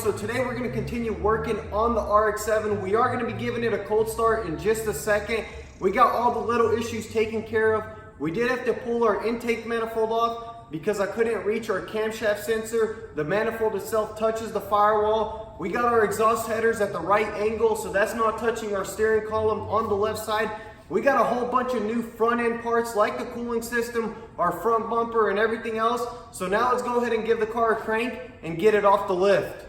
So today we're going to continue working on the RX7. We are going to be giving it a cold start in just a second. We got all the little issues taken care of. We did have to pull our intake manifold off because I couldn't reach our camshaft sensor. The manifold itself touches the firewall. We got our exhaust headers at the right angle, so that's not touching our steering column on the left side. We got a whole bunch of new front end parts like the cooling system, our front bumper, and everything else. So now let's go ahead and give the car a crank and get it off the lift.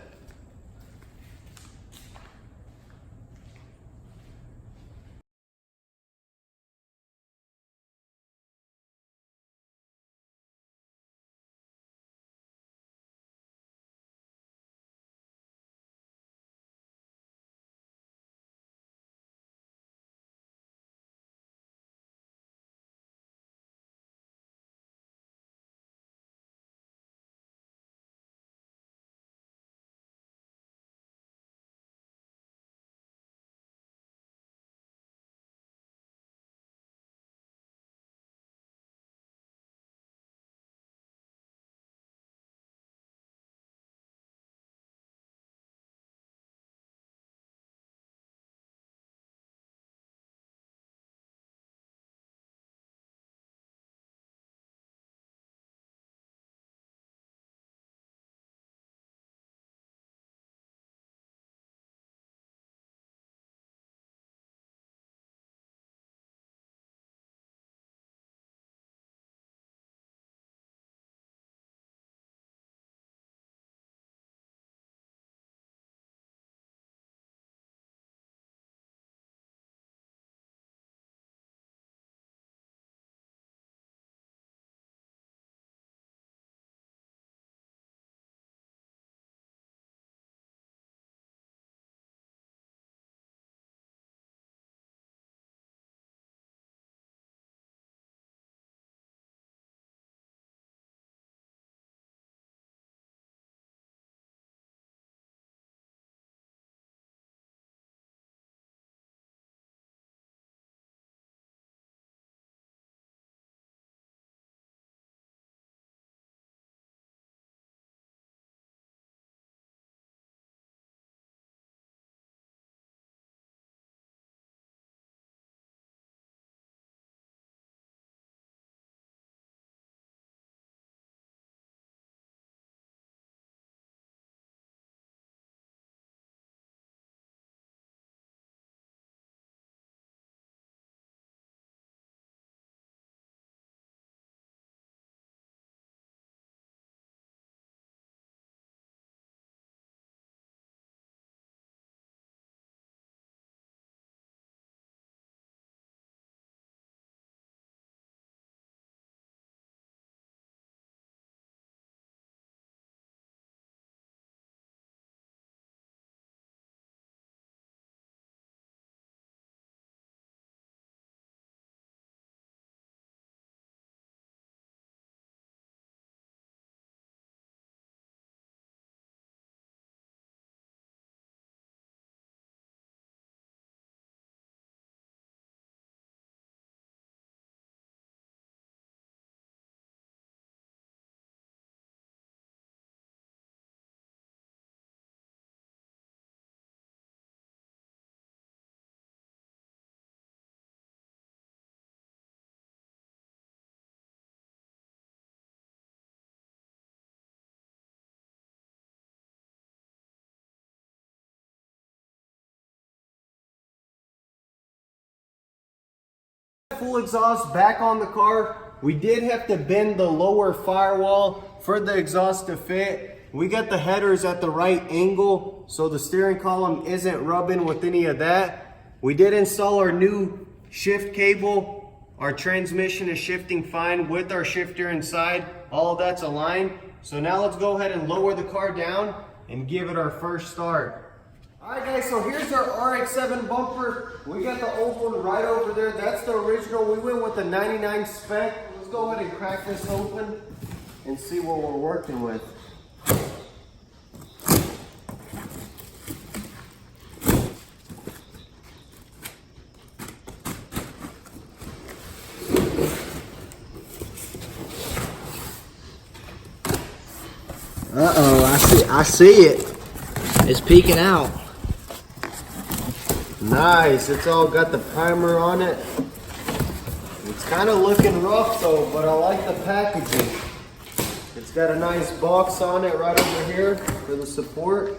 Full exhaust back on the car. We did have to bend the lower firewall for the exhaust to fit. We got the headers at the right angle so the steering column isn't rubbing with any of that. We did install our new shift cable. Our transmission is shifting fine with our shifter inside. All of that's aligned. So now let's go ahead and lower the car down and give it our first start. Alright guys, so here's our RX7 bumper. We got the old one right over there. That's the original. We went with the 99 spec. Let's go ahead and crack this open and see what we're working with. Uh-oh, I see it. It's peeking out. Nice, it's all got the primer on it. It's kind of looking rough though, but I like the packaging. It's got a nice box on it right over here for the support.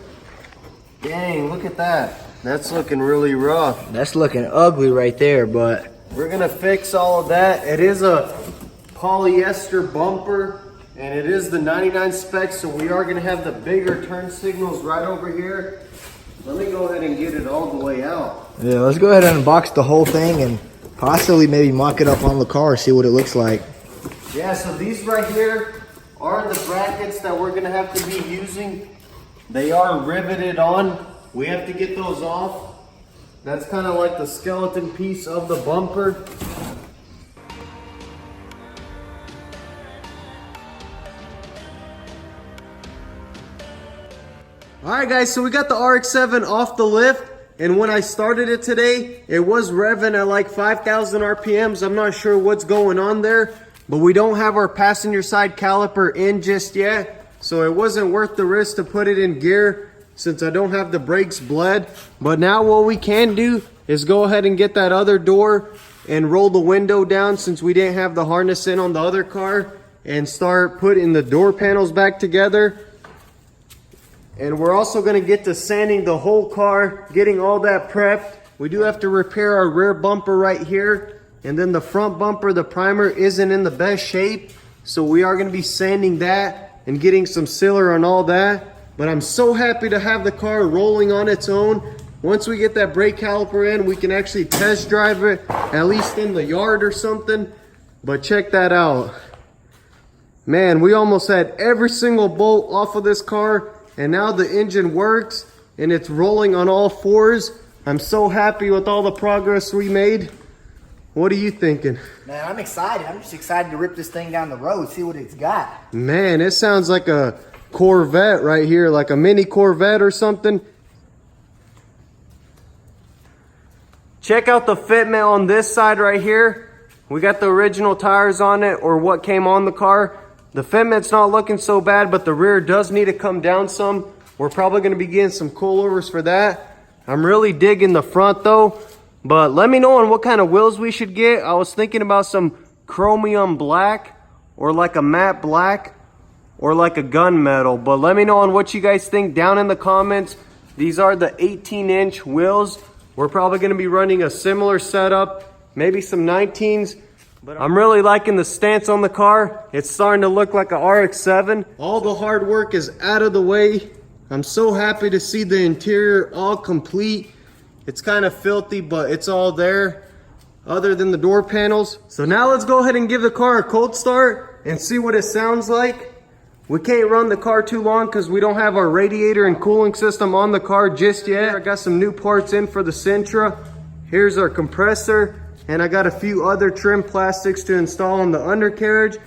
Dang, look at that. That's looking really rough. That's looking ugly right there, but we're gonna fix all of that. It is a polyester bumper and it is the 99 specs, so we are gonna have the bigger turn signals right over here. Let me go ahead and get it all the way out. yeah, let's go ahead and unbox the whole thing and possibly maybe mock it up on the car, see what it looks like. Yeah, so these right here are the brackets that we're gonna have to be using. They are riveted on. We have to get those off. That's kind of like the skeleton piece of the bumper. All right guys, so we got the RX7 off the lift, and when I started it today, it was revving at like 5,000 RPMs. I'm not sure what's going on there, but we don't have our passenger side caliper in just yet, so it wasn't worth the risk to put it in gear since I don't have the brakes bled. But now what we can do is go ahead and get that other door and roll the window down since we didn't have the harness in on the other car, and start putting the door panels back together. And we're also going to get to sanding the whole car, getting all that prepped. We do have to repair our rear bumper right here. And then the front bumper, the primer isn't in the best shape. So we are going to be sanding that and getting some sealer on all that. But I'm so happy to have the car rolling on its own. Once we get that brake caliper in, we can actually test drive it, at least in the yard or something. But check that out. Man, we almost had every single bolt off of this car. And now the engine works and it's rolling on all fours. I'm so happy with all the progress we made. What are you thinking? Man, I'm excited. I'm just excited to rip this thing down the road, see what it's got. Man, it sounds like a Corvette right here, like a mini Corvette or something. Check out the fitment on this side right here. We got the original tires on it, or what came on the car. The fitment's not looking so bad, but the rear does need to come down some. We're probably going to be getting some coilovers for that. I'm really digging the front though. But let me know on what kind of wheels we should get. I was thinking about some chromium black, or like a matte black, or like a gunmetal. But let me know on what you guys think down in the comments. These are the 18-inch wheels. We're probably going to be running a similar setup, maybe some 19s. But I'm really liking the stance on the car. It's starting to look like a RX7. All the hard work is out of the way. I'm so happy to see the interior all complete. It's kind of filthy, but it's all there, other than the door panels. So now let's go ahead and give the car a cold start and see what it sounds like. We can't run the car too long because we don't have our radiator and cooling system on the car just yet. I got some new parts in for the Sentra. Here's our compressor. And I got a few other trim plastics to install on the undercarriage.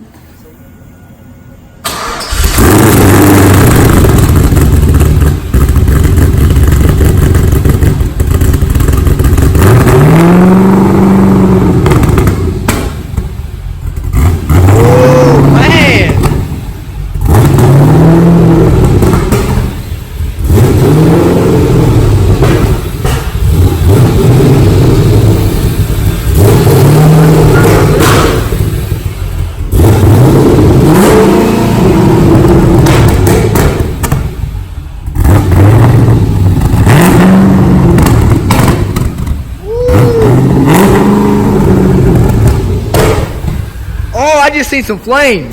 I just seen some flames.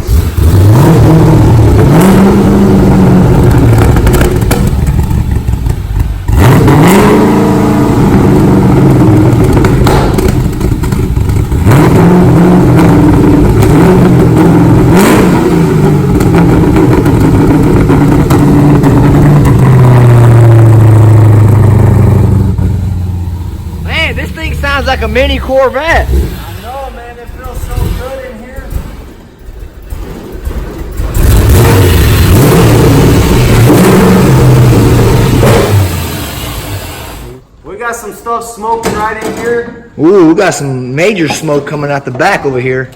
Man, this thing sounds like a mini Corvette. I know, man, it feels so good in here. We got some stuff smoking right in here. Ooh, we got some major smoke coming out the back over here.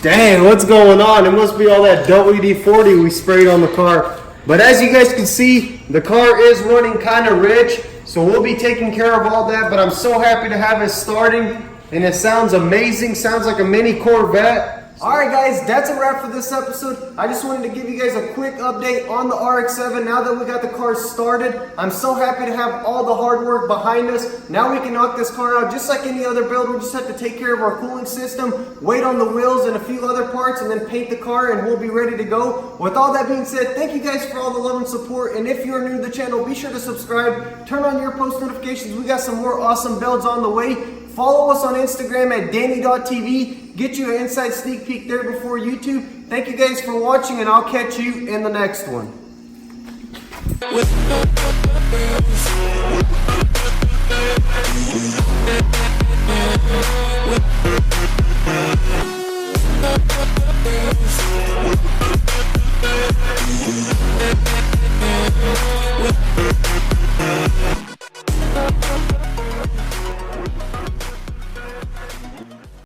Dang, what's going on? It must be all that WD-40 we sprayed on the car. But as you guys can see, the car is running kind of rich, so we'll be taking care of all that. But I'm so happy to have it starting, and it sounds amazing. Sounds like a mini Corvette. Alright guys, that's a wrap for this episode. I just wanted to give you guys a quick update on the RX-7 now that we got the car started. I'm so happy to have all the hard work behind us. Now we can knock this car out just like any other build. We just have to take care of our cooling system, wait on the wheels and a few other parts, and then paint the car and we'll be ready to go. With all that being said, thank you guys for all the love and support, and if you're new to the channel, be sure to subscribe, turn on your post notifications. We got some more awesome builds on the way. Follow us on Instagram at Danny.TV. Get you an inside sneak peek there before YouTube. Thank you guys for watching, and I'll catch you in the next one. With